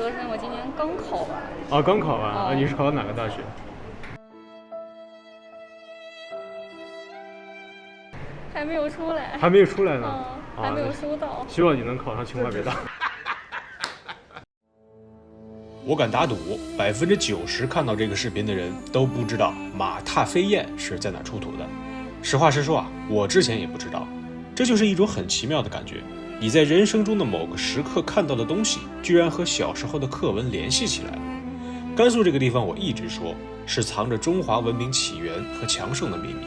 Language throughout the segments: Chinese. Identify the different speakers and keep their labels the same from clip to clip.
Speaker 1: 科生，我今年刚考完。
Speaker 2: 啊，刚考完啊？你是考的哪个大学？
Speaker 1: 还没有出来。
Speaker 2: 还没有出来呢？
Speaker 1: 还没有收到。
Speaker 2: 希望你能考上清华北大。
Speaker 3: 我敢打赌，90%看到这个视频的人都不知道马踏飞燕是在哪出土的。实话实说啊，我之前也不知道。这就是一种很奇妙的感觉，你在人生中的某个时刻看到的东西，居然和小时候的课文联系起来了。甘肃这个地方，我一直说是藏着中华文明起源和强盛的秘密，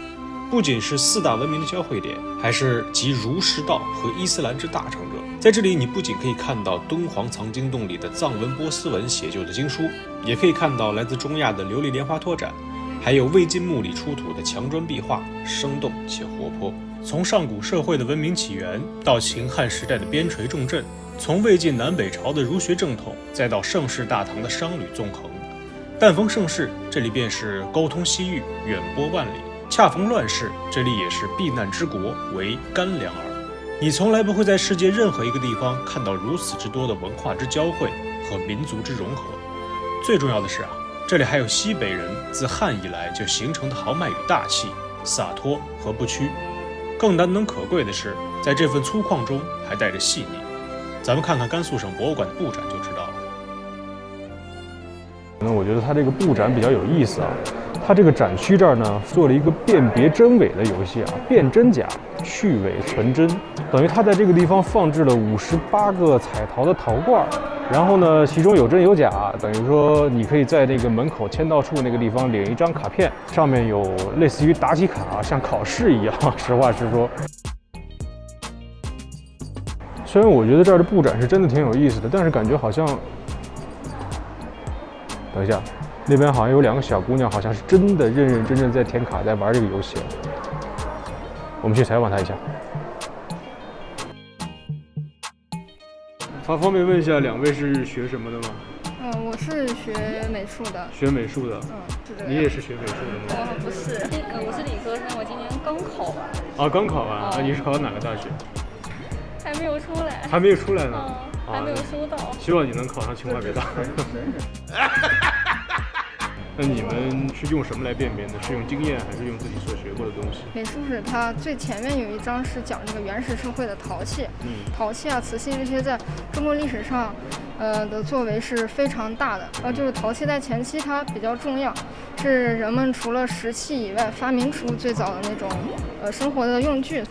Speaker 3: 不仅是4大文明的交汇点，还是集儒释道和伊斯兰之大成者。在这里，你不仅可以看到敦煌藏经洞里的藏文波斯文写就的经书，也可以看到来自中亚的琉璃莲花托展，还有魏晋墓里出土的墙砖壁画，生动且活泼。从上古社会的文明起源，到秦汉时代的边陲重镇，从魏晋南北朝的儒学正统，再到盛世大唐的商旅纵横。但逢盛世，这里便是沟通西域，远播万里；恰逢乱世，这里也是避难之国，为干粮耳。你从来不会在世界任何一个地方看到如此之多的文化之交汇和民族之融合。最重要的是啊，这里还有西北人自汉以来就形成的豪迈与大气、洒脱和不屈。更难能可贵的是，在这份粗犷中还带着细腻。咱们看看甘肃省博物馆的布展就知道了。
Speaker 2: 我觉得它这个布展比较有意思啊。它这个展区这儿呢，做了一个辨别真伪的游戏啊，辨真假，去伪存真。等于它在这个地方放置了58个彩陶的陶罐，然后呢，其中有真有假，等于说你可以在那个门口签到处那个地方领一张卡片，上面有类似于答题卡啊，像考试一样。实话实说，虽然我觉得这儿的布展是真的挺有意思的，但是感觉好像，等一下。那边好像有2个小姑娘，好像是真的认认真真在填卡，在玩这个游戏。我们去采访她一下。方便问一下2位是学什么的吗？
Speaker 4: 我是学美术的。
Speaker 2: 学美术的？
Speaker 4: 是的。
Speaker 2: 你也是学美术的吗？
Speaker 1: 不是，我是理科生，我今年刚考完。
Speaker 2: 啊，刚考完啊？你是考的哪个大学？
Speaker 1: 还没有出来。
Speaker 2: 还没有出来呢？
Speaker 1: 还没有收到。
Speaker 2: 希望你能考上清华北大。那你们是用什么来辨别的？是用经验还是用自己所学过的东西？
Speaker 4: 美术史它最前面有一章是讲这个原始社会的陶器，陶器啊、瓷器这些在中国历史上，的作为是非常大的。就是陶器在前期它比较重要，是人们除了石器以外发明出最早的那种生活的用具。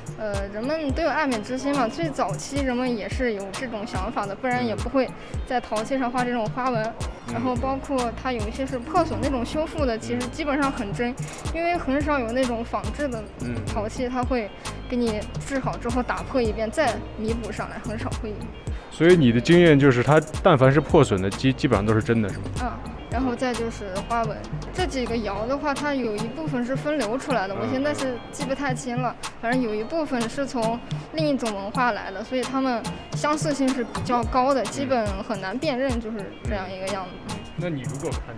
Speaker 4: 人们都有爱美之心嘛，最早期人们也是有这种想法的，不然也不会在陶器上画这种花纹。然后包括它有一些是破损那种修复的，其实基本上很真，因为很少有那种仿制的陶器，它会给你制好之后打破一遍再弥补上来，很少会有。
Speaker 2: 所以你的经验就是它但凡是破损的基本上都是真的，是吗？
Speaker 4: 然后再就是花纹，这几个窑的话，它有一部分是分流出来的，我现在是记不太清了，反正有一部分是从另一种文化来的，所以它们相似性是比较高的，基本很难辨认，就是这样一个样子。
Speaker 2: 那你如果看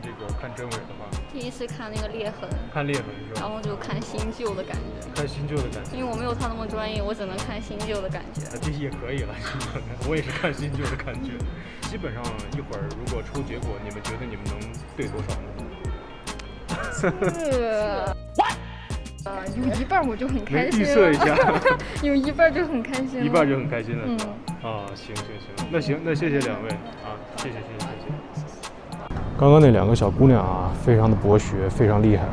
Speaker 2: 真伪的话，
Speaker 1: 第一次看那个裂痕，
Speaker 2: 看裂痕是吧？
Speaker 1: 然后就看新旧的感觉，
Speaker 2: 看新旧的感觉。
Speaker 1: 因为我没有他那么专业，我只能看新旧的感觉。
Speaker 2: 这也可以了，我也是看新旧的感觉。基本上一会儿如果出结果，你们觉得你们能对多少
Speaker 4: 呢？有一半我就很开心了。
Speaker 2: 预测一下，
Speaker 4: 有一半就很开心了。
Speaker 2: 一半就很开心了，是吧？行，那行，那谢谢2位啊，谢谢。刚刚那2个小姑娘啊，非常的博学，非常厉害。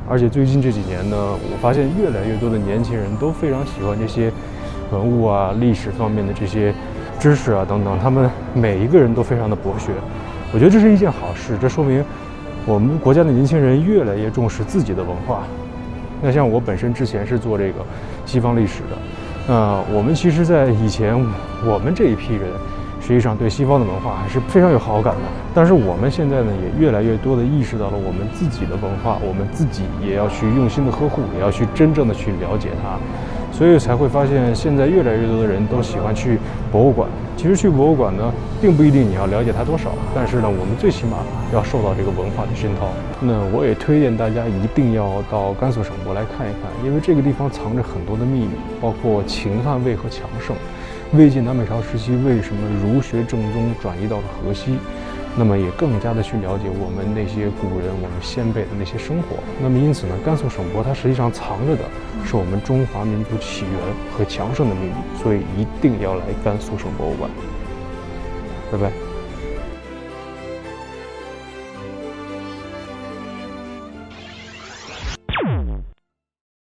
Speaker 2: 而且最近这几年呢，我发现越来越多的年轻人都非常喜欢这些文物啊、历史方面的这些知识啊等等，他们每一个人都非常的博学。我觉得这是一件好事，这说明我们国家的年轻人越来越重视自己的文化。那像我本身之前是做这个西方历史的，我们其实在以前我们这一批人实际上对西方的文化还是非常有好感的，但是我们现在呢也越来越多的意识到了我们自己的文化，我们自己也要去用心的呵护，也要去真正的去了解它，所以才会发现现在越来越多的人都喜欢去博物馆。其实去博物馆呢，并不一定你要了解它多少，但是呢，我们最起码要受到这个文化的熏陶。那我也推荐大家一定要到甘肃省博来看一看，因为这个地方藏着很多的秘密，包括秦汉魏和强盛。魏晋南北朝时期为什么儒学正宗转移到了河西？那么也更加的去了解我们那些古人、我们先辈的那些生活。那么因此呢，甘肃省博它实际上藏着的是我们中华民族起源和强盛的秘密，所以一定要来甘肃省博物馆。拜拜。